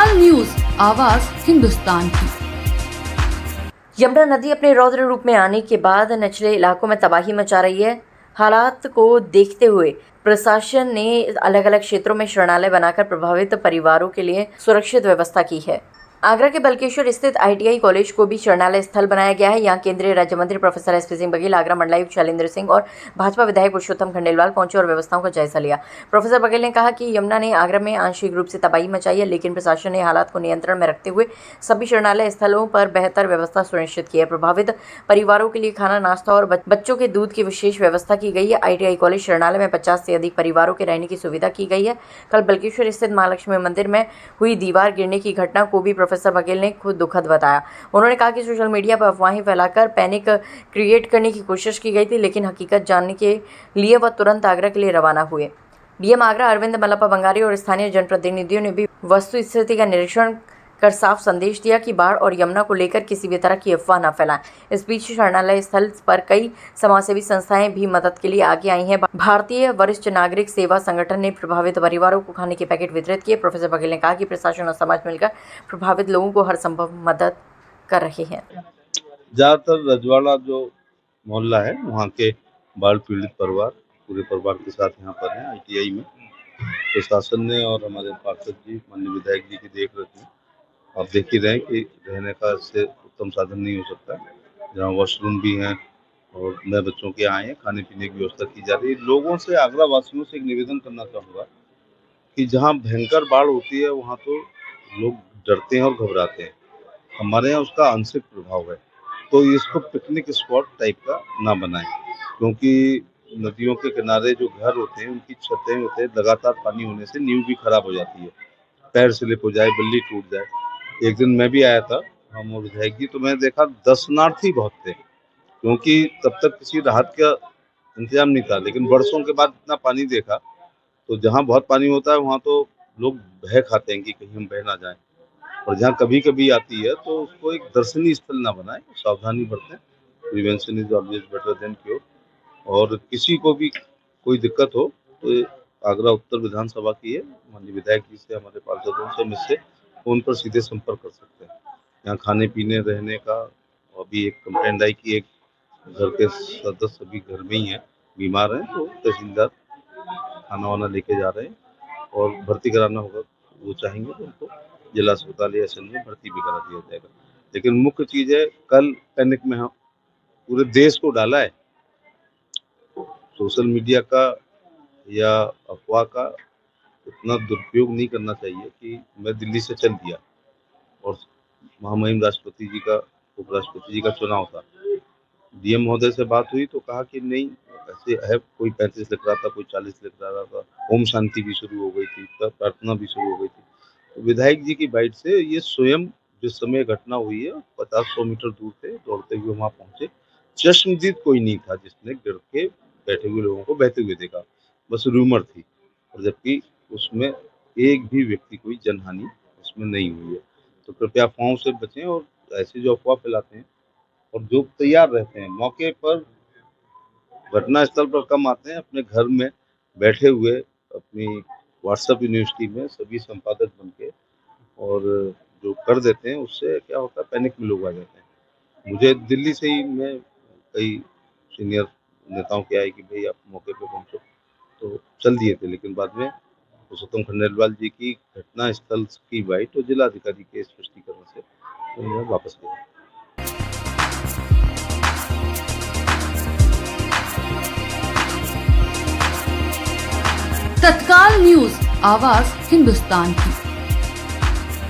तत्काल न्यूज, आवाज हिंदुस्तान की। यमुना नदी अपने रौद्र रूप में आने के बाद निचले इलाकों में तबाही मचा रही है। हालात को देखते हुए प्रशासन ने अलग अलग क्षेत्रों में शरणालय बनाकर प्रभावित परिवारों के लिए सुरक्षित व्यवस्था की है। आगरा के बल्केश्वर स्थित ITI कॉलेज को भी शरणालय स्थल बनाया गया है। यहाँ केंद्रीय राज्य मंत्री प्रोफेसर SP सिंह बघेल, आगरा मंडलायुक्त शैलेंद्र सिंह और भाजपा विधायक पुरुषोत्तम खंडेलवाल पहुंचे और व्यवस्थाओं का जायजा लिया। प्रोफेसर बघेल ने कहा कि यमुना ने आगरा में आंशिक रूप से तबाही मचाई है, लेकिन प्रशासन ने हालात को नियंत्रण में रखते हुए सभी शरणालय स्थलों पर बेहतर व्यवस्था सुनिश्चित की है। प्रभावित परिवारों के लिए खाना, नाश्ता और बच्चों के दूध की विशेष व्यवस्था की गई है। ITI कॉलेज शरणालय में 50 से अधिक परिवारों के रहने की सुविधा की गई है। कल बल्केश्वर स्थित महालक्ष्मी मंदिर में हुई दीवार गिरने की घटना को भी प्रोफेसर बघेल ने खुद दुखद बताया। उन्होंने कहा कि सोशल मीडिया पर अफवाहें फैलाकर पैनिक क्रिएट करने की कोशिश की गई थी, लेकिन हकीकत जानने के लिए वह तुरंत आगरा के लिए रवाना हुए। DM आगरा अरविंद मल्लप्पा बंगारी और स्थानीय जनप्रतिनिधियों ने भी वस्तु स्थिति का निरीक्षण कर साफ संदेश दिया कि बाढ़ और यमुना को लेकर किसी भी तरह की अफवाह न फैलाएं। इस बीच शरणालय स्थल पर कई समाजसेवी संस्थाएं भी मदद के लिए आगे आई हैं। भारतीय वरिष्ठ नागरिक सेवा संगठन ने प्रभावित परिवारों को खाने के पैकेट वितरित किए। प्रोफेसर बघेल ने कहा कि प्रशासन और समाज मिलकर प्रभावित लोगों को हर संभव मदद कर रहे हैं। ज्यादातर रजवाड़ा जो मोहल्ला है वहाँ के बाढ़ पीड़ित परिवार पूरे परिवार के साथ यहाँ पर हैं। ITI में प्रशासन ने और हमारे पार्षद जी, माननीय विधायक जी की देख रेख में आप देख ही रहे हैं कि रहने का इससे उत्तम साधन नहीं हो सकता। जहाँ वॉशरूम भी हैं और नए बच्चों के आए हैं, खाने पीने की व्यवस्था की जा रही है। लोगों से, आगरा वासियों से एक निवेदन करना चाहूँगा कि जहाँ भयंकर बाढ़ होती है वहाँ तो लोग डरते हैं और घबराते हैं। हमारे यहाँ उसका आंशिक प्रभाव है, तो इसको पिकनिक स्पॉट टाइप का ना बनाएं, क्योंकि नदियों के किनारे जो घर होते हैं उनकी छतें होते हैं, लगातार पानी होने से नींव भी खराब हो जाती है, पैर स्लिप हो जाए, बल्ली टूट जाए। एक दिन मैं भी आया था, हम और विधायक जी, तो मैंने देखा दर्शनार्थी बहुत थे, क्योंकि तब तक किसी राहत का इंतजाम नहीं था। लेकिन बरसों के बाद इतना पानी देखा, तो जहाँ बहुत पानी होता है वहाँ तो लोग भय खाते हैं कि कहीं हम बह ना जाएं, और जहाँ कभी कभी आती है तो उसको एक दर्शनीय स्थल ना बनाएं, सावधानी बरतें। Prevention is always better than cure. और किसी को भी कोई दिक्कत हो तो आगरा उत्तर विधानसभा की है, माननीय विधायक जी से, हमारे पार्षदों से, मुझसे फोन पर सीधे संपर्क कर सकते हैं। यहाँ खाने पीने रहने का अभी एक कंप्लेंट आई कि एक घर के सदस्य अभी घर में ही हैं, बीमार हैं, तो तहसीलदार खाना वाना लेके जा रहे हैं और भर्ती कराना होगा, वो चाहेंगे तो उनको जिला अस्पताल या SN में भर्ती भी करा दिया जाएगा। लेकिन मुख्य चीज है, कल पैनिक में हम पूरे देश को डाला है। सोशल मीडिया का या अफवाह का उतना दुरुपयोग नहीं करना चाहिए कि मैं दिल्ली से चल दिया और महामहिम राष्ट्रपति जी का, उपराष्ट्रपति जी का चुनाव था। DM महोदय से बात हुई तो कहा कि नहीं, ऐसे है, कोई 35 लिख रहा था, कोई 40 लिख रहा था, ओम शांति भी शुरू हो गई थी, प्रार्थना भी शुरू हो गई थी। तो विधायक जी की बाइट से ये स्वयं जिस समय घटना हुई है 50-100 मीटर दूर थे, दौड़ते हुए वहां पहुंचे। चश्मदीद कोई नहीं था जिसने गिर के बैठे हुए लोगों को बहते हुए देखा, बस रूमर थी, और जबकि उसमें एक भी व्यक्ति कोई जनहानि उसमें नहीं हुई है। तो कृपया अफवाहों से बचें, और ऐसे जो अफवाह फैलाते हैं और जो तैयार रहते हैं मौके पर, घटना स्थल पर कम आते हैं, अपने घर में बैठे हुए अपनी व्हाट्सएप यूनिवर्सिटी में सभी संपादक बन के और जो कर देते हैं, उससे क्या होता है, पैनिक में लोग आ जाते हैं। मुझे दिल्ली से ही मैं कई सीनियर नेताओं के आए कि भाई आप मौके पे पहुंचो, तो चल दिए थे, लेकिन बाद में पुरुषोत्तम खंडेलवाल जी की घटना स्थल की बाइट और जिलाधिकारी के स्पष्टीकरण से उन्हें वापस लिया। तत्काल न्यूज, आवाज हिंदुस्तान की।